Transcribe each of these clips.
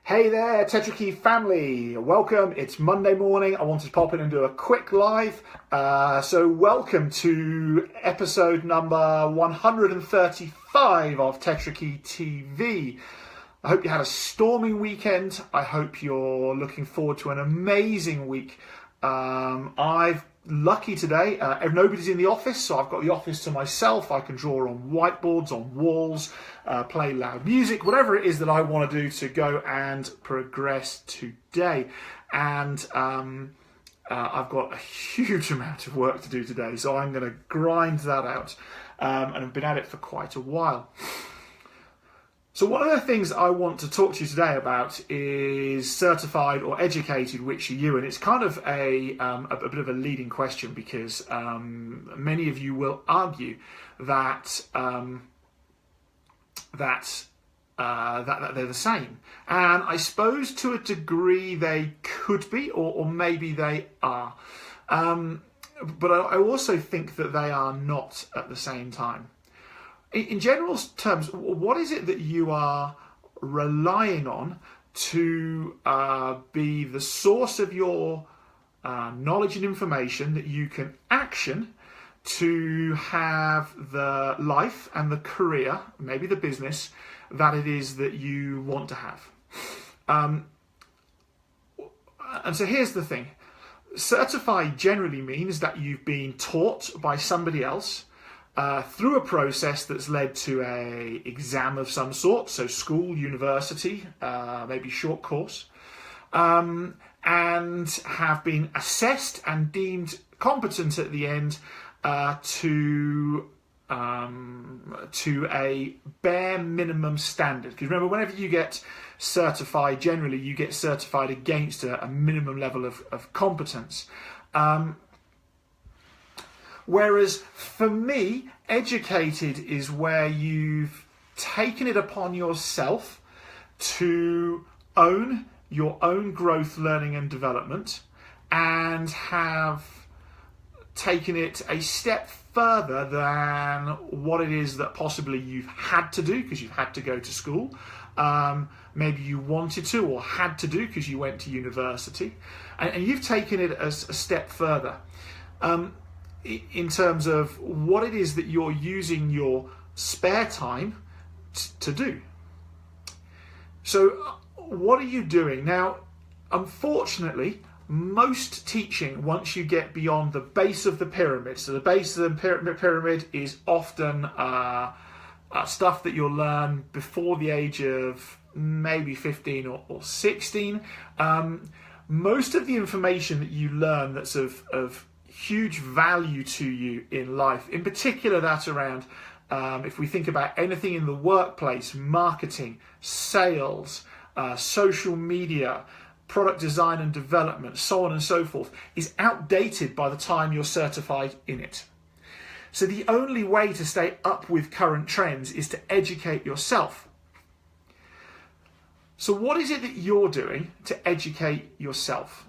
Hey there, Tetrakey family. Welcome. It's Monday morning. I wanted to pop in and do a quick live. So welcome to episode number 135 of Tetrakey TV. I hope you had a stormy weekend. I hope you're looking forward to an amazing week. I've lucky today, nobody's in the office, so I've got the office to myself. I can draw on whiteboards, on walls, play loud music, whatever it is that I want to do to go and progress today. And I've got a huge amount of work to do today, so I'm going to grind that out. And I've been at it for quite a while. So one of the things I want to talk to you today about is certified or educated, which are you? And it's kind of a bit of a leading question because many of you will argue that that they're the same. And I suppose to a degree they could be, or maybe they are. But I also think that they are not at the same time. In general terms, what is it that you are relying on to be the source of your knowledge and information that you can action to have the life and the career, maybe the business, that it is that you want to have? And so here's the thing. Certified generally means that you've been taught by somebody else through a process that's led to an exam of some sort, so school, university, maybe short course, and have been assessed and deemed competent at the end to a bare minimum standard. Because remember, whenever you get certified, generally you get certified against a minimum level of competence. Whereas for me, educated is where you've taken it upon yourself to own your own growth, learning and development, and have taken it a step further than what it is that possibly you've had to do because you've had to go to school. Maybe you wanted to or had to do because you went to university. And you've taken it a step further. In terms of what it is that you're using your spare time to do. So what are you doing? Now, unfortunately, most teaching, once you get beyond the base of the pyramid, so the base of the pyramid is often stuff that you'll learn before the age of maybe 15 or 16. Most of the information that you learn that's of huge value to you in life, in particular that around, if we think about anything in the workplace, marketing, sales, social media, product design and development, so on and so forth, is outdated by the time you're certified in it. So the only way to stay up with current trends is to educate yourself. So what is it that you're doing to educate yourself?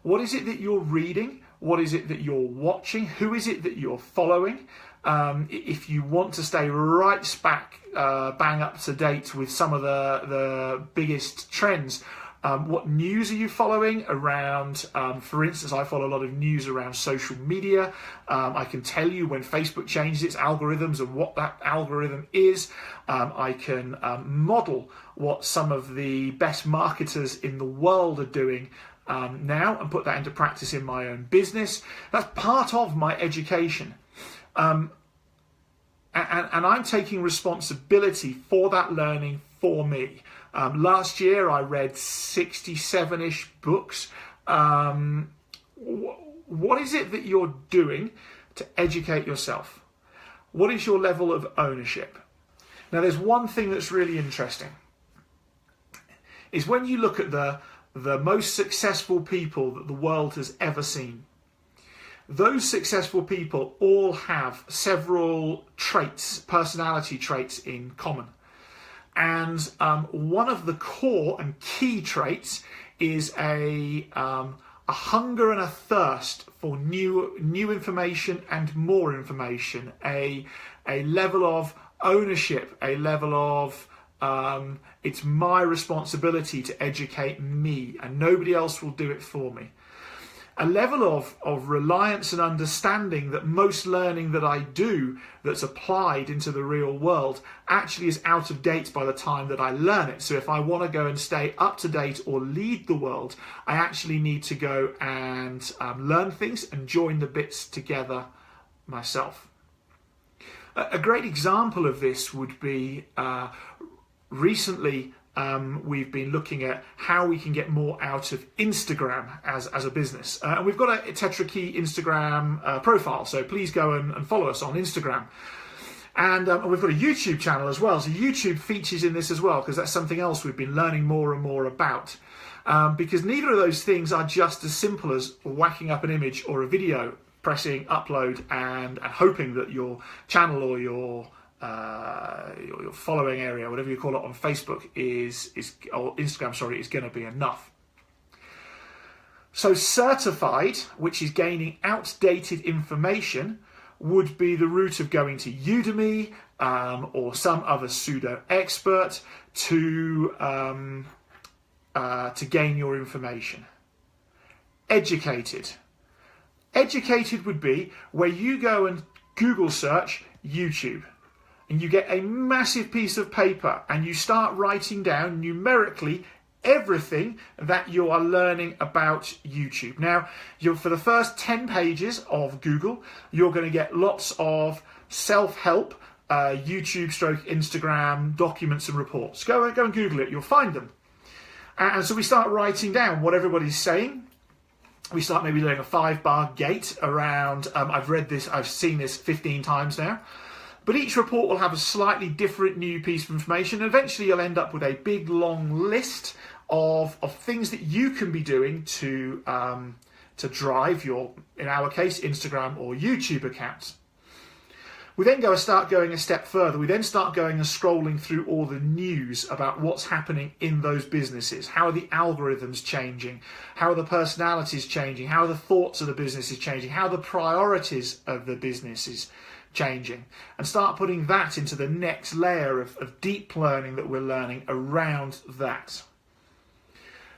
What is it that you're reading? What is it that you're watching? Who is it that you're following? If you want to stay right bang up to date with some of the biggest trends, what news are you following around? For instance, I follow a lot of news around social media. I can tell you when Facebook changes its algorithms and what that algorithm is. I can model what some of the best marketers in the world are doing now and put that into practice in my own business. That's part of my education. And I'm taking responsibility for that learning for me. Last year I read 67-ish books. What is it that you're doing to educate yourself? What is your level of ownership? Now there's one thing that's really interesting. Is when you look at the most successful people that the world has ever seen. Those successful people all have several traits, personality traits in common. And one of the core and key traits is a hunger and a thirst for new information and more information, a level of ownership, a level of It's my responsibility to educate me, and nobody else will do it for me. A level of reliance and understanding that most learning that I do that's applied into the real world actually is out of date by the time that I learn it. So if I want to go and stay up to date or lead the world, I actually need to go and learn things and join the bits together myself. A great example of this would be recently we've been looking at how we can get more out of Instagram as a business. And we've got a Tetrakey Instagram profile, so please go and follow us on Instagram. And we've got a YouTube channel as well, so YouTube features in this as well, because that's something else we've been learning more and more about. Because neither of those things are just as simple as whacking up an image or a video, pressing upload and hoping that your channel or your following area, whatever you call it on Facebook or Instagram, sorry, is going to be enough. So certified, which is gaining outdated information, would be the route of going to Udemy or some other pseudo expert to gain your information. Educated would be where you go and Google search YouTube, and you get a massive piece of paper and you start writing down numerically everything that you are learning about YouTube. Now, for the first 10 pages of Google, you're going to get lots of self-help, YouTube / Instagram documents and reports. Go and Google it, you'll find them. And so we start writing down what everybody's saying. We start maybe doing a 5-bar gate around, I've seen this 15 times now. But each report will have a slightly different new piece of information. And eventually you'll end up with a big long list of things that you can be doing to drive your, in our case, Instagram or YouTube accounts. We then start going a step further. We then start going and scrolling through all the news about what's happening in those businesses. How are the algorithms changing? How are the personalities changing? How are the thoughts of the businesses changing? How are the priorities of the businesses changing? And start putting that into the next layer of deep learning that we're learning around that.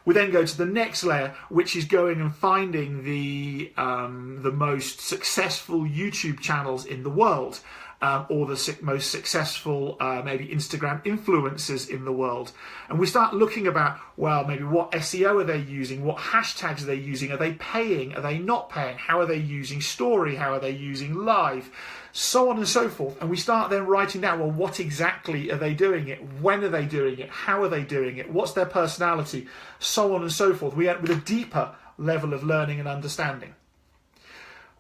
We then go to the next layer, which is going and finding the most successful YouTube channels in the world, or the most successful maybe Instagram influencers in the world. And we start looking about, well, maybe what SEO are they using? What hashtags are they using? Are they paying? Are they not paying? How are they using story? How are they using live? So on and so forth. And we start then writing down, well, what exactly are they doing it? When are they doing it? How are they doing it? What's their personality? So on and so forth. We end with a deeper level of learning and understanding.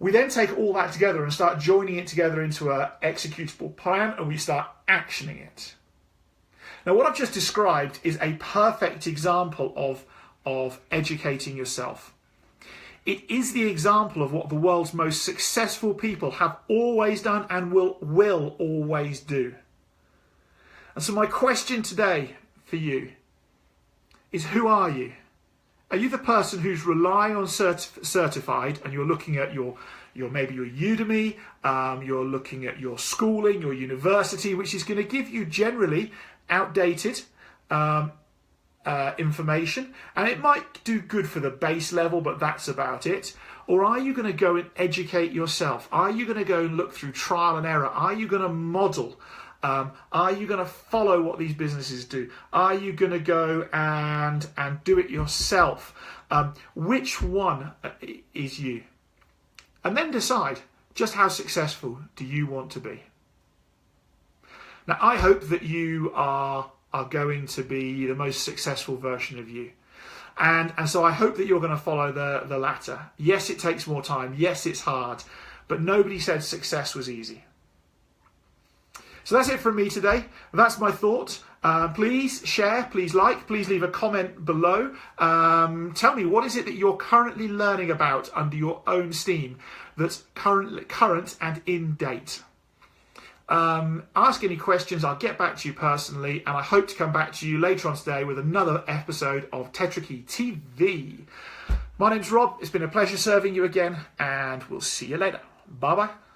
We then take all that together and start joining it together into an executable plan, and we start actioning it. Now, what I've just described is a perfect example of educating yourself. It is the example of what the world's most successful people have always done and will always do. And so my question today for you is, who are you? Are you the person who's relying on certified, and you're looking at maybe your Udemy, you're looking at your schooling, your university, which is going to give you generally outdated information, and it might do good for the base level, but that's about it? Or are you going to go and educate yourself? Are you going to go and look through trial and error? Are you going to model? Are you going to follow what these businesses do? Are you going to go and do it yourself? Which one is you? And then decide, just how successful do you want to be? Now, I hope that you are going to be the most successful version of you. And so I hope that you're going to follow the latter. Yes, it takes more time. Yes, it's hard. But nobody said success was easy. So that's it from me today. That's my thought. Please share, please like, please leave a comment below. Tell me, what is it that you're currently learning about under your own steam that's current and in date? Ask any questions. I'll get back to you personally, and I hope to come back to you later on today with another episode of Tetrakey TV. My name's Rob. It's been a pleasure serving you again, and we'll see you later. Bye-bye.